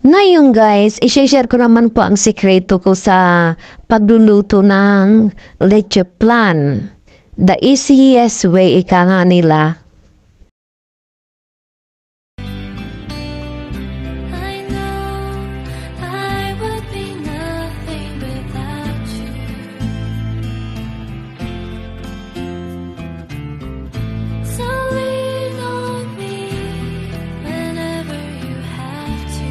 Ngayon guys, i-share ko naman po ang sikreto ko sa pagluluto ng leche plan. The easiest way ika nga nila. I know I would be nothing without you. So lean on me whenever you have to,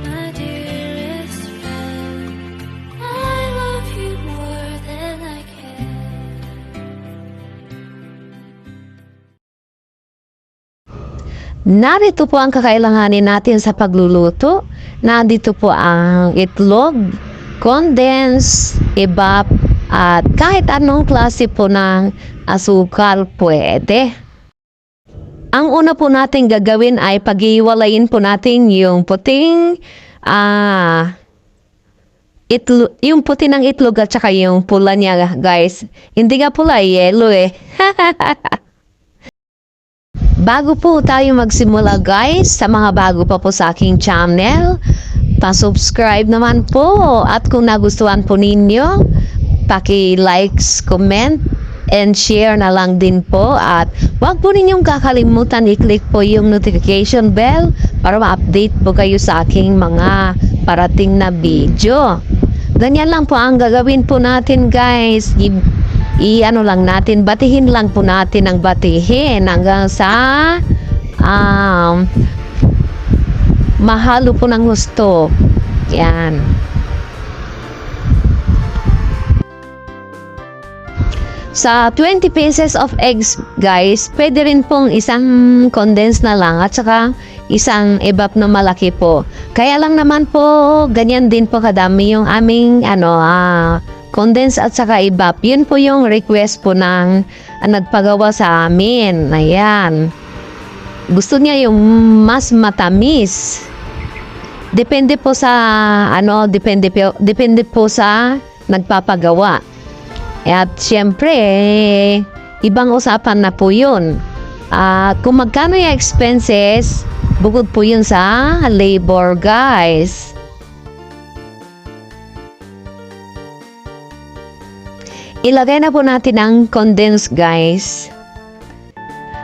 my dearest friend. I love you more than I can. Narito po ang kakailanganin natin sa pagluluto. Nandito po ang itlog, condensed, evap, at kahit anong klase po ng asukal pwede. Ang una po natin gagawin ay pag-iwalayin po natin yung puting yung puti ng itlog at saka yung pula niya, guys. Hindi nga pula, yellow eh. Bago po tayo magsimula guys, sa mga bago pa po sa aking channel, pa-subscribe naman po at kung nagustuhan po ninyo, paki-likes, comment, and share na lang din po at wag po ninyong kakalimutan i-click po yung notification bell para ma-update po kayo sa aking mga parating na video. Ganyan lang po ang gagawin po natin guys. I-ano lang natin, batihin lang po natin ang batihin hanggang sa mahalo po ng gusto. Yan. Sa 20 pieces of eggs, guys, pwede rin pong isang condensed na lang at saka isang evap na malaki po. Kaya lang naman po, ganyan din po kadami yung aming condensed at saka evap. Yun po yung request po ng nagpagawa sa amin. Ayan. Gusto niya yung mas matamis. Depende po sa depende po sa nagpapagawa. At syempre, ibang usapan na po yun. Kung magkano yung expenses, bukod po yun sa labor, guys. Ilagay na po natin ang condensed, guys.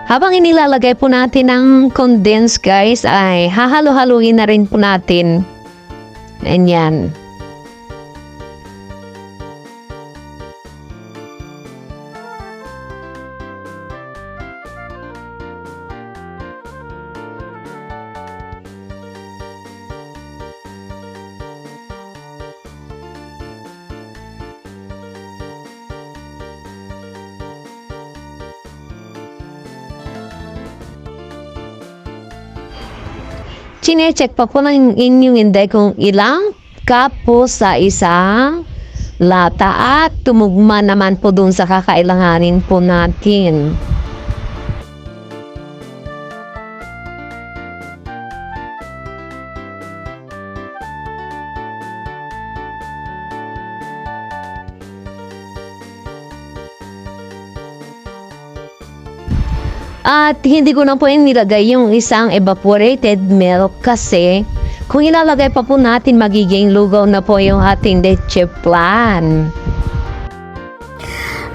Habang inilalagay po natin ang condensed, guys, ay hahalo-haluin na rin po natin. Ayan. Chine-check pa po ng inyong inday kung ilang cup po sa isang lata at tumugma naman po dun sa kakailanganin po natin. At hindi ko na po nilagay yung isang evaporated milk kasi kung ilalagay pa po natin magiging lugaw na po yung ating leche plan.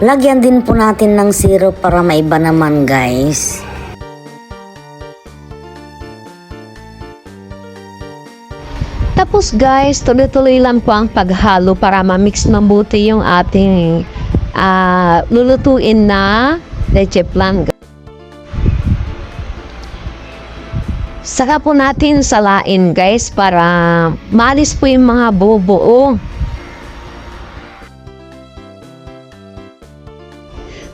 Lagyan din po natin ng syrup para maiba naman guys. Tapos guys, tuloy-tuloy lang po ang paghalo para ma-mix mabuti yung ating lulutuin na leche plan. Saka po natin salain guys para maalis po yung mga buo-buo.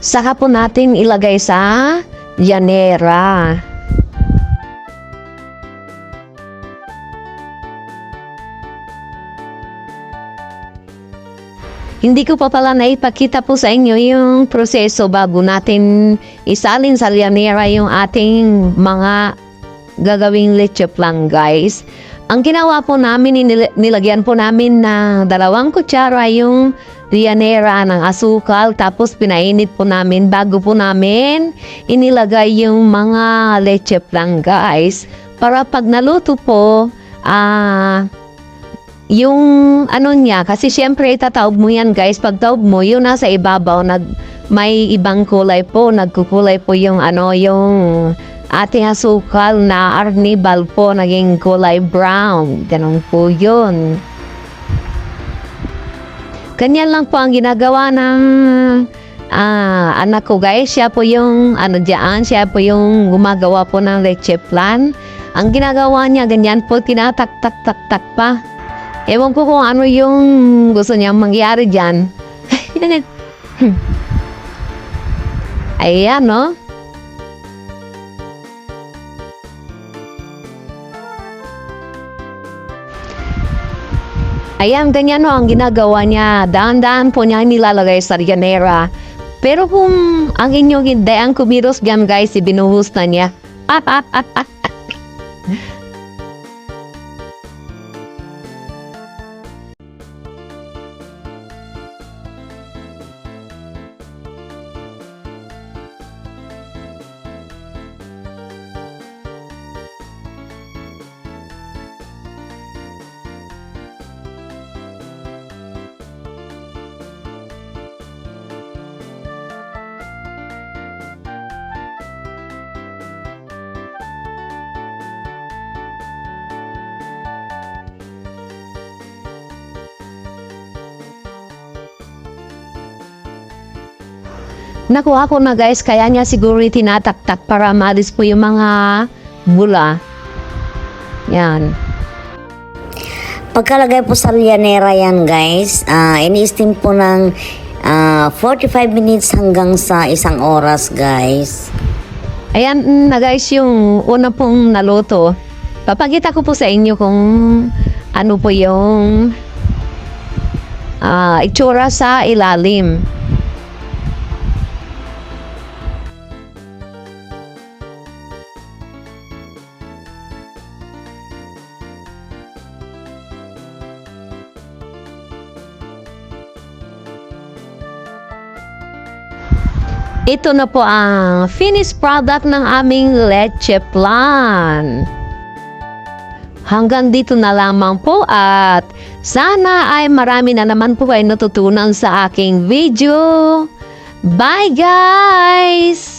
Saka po natin ilagay sa llanera. Hindi ko pa pala naipakita po sa inyo yung proseso bago natin isalin sa llanera yung ating mga gagawing leche plan guys. Ang ginawa po namin, nilagyan po namin ng 2 kutsara yung llanera ng asukal, tapos pinainit po namin bago po namin inilagay yung mga leche plan guys. Para pag naluto po, yung ano niya, kasi syempre itataob mo yan guys, pag taob mo, yun nasa ibabaw, may ibang kulay po, nagkukulay po yung yung ating asukal na arnibal po, naging kulay brown, ganun po yun. Ganyan lang po ang ginagawa ng anak ko guys. Siya po yung siya po yung gumagawa po ng leche plan. Ang ginagawa niya ganyan po, tinatak-tak-tak-tak pa. Ewan ko kung ano yung gusto niyang mangyari dyan. Ayan, no? Ayan, ganyan no, ang ginagawa niya. Dahan-dahan po niya nilalagay sa llanera. Pero kung ang inyong hindi ang kumilos diyan guys, ibinuhos na niya. Nakuha ko na guys, kaya niya siguro tinatak-tak para maalis po yung mga bula. Yan. Pagkalagay po sa lyanera yan guys, ini-steam po ng 45 minutes hanggang sa 1 oras guys. Ayan na guys yung una pong naluto. Papakita ko po sa inyo kung ano po yung itsura sa ilalim. Ito na po ang finished product ng aming leche plan. Hanggang dito na lamang po at sana ay marami na naman po kayo natutunan sa aking video. Bye guys!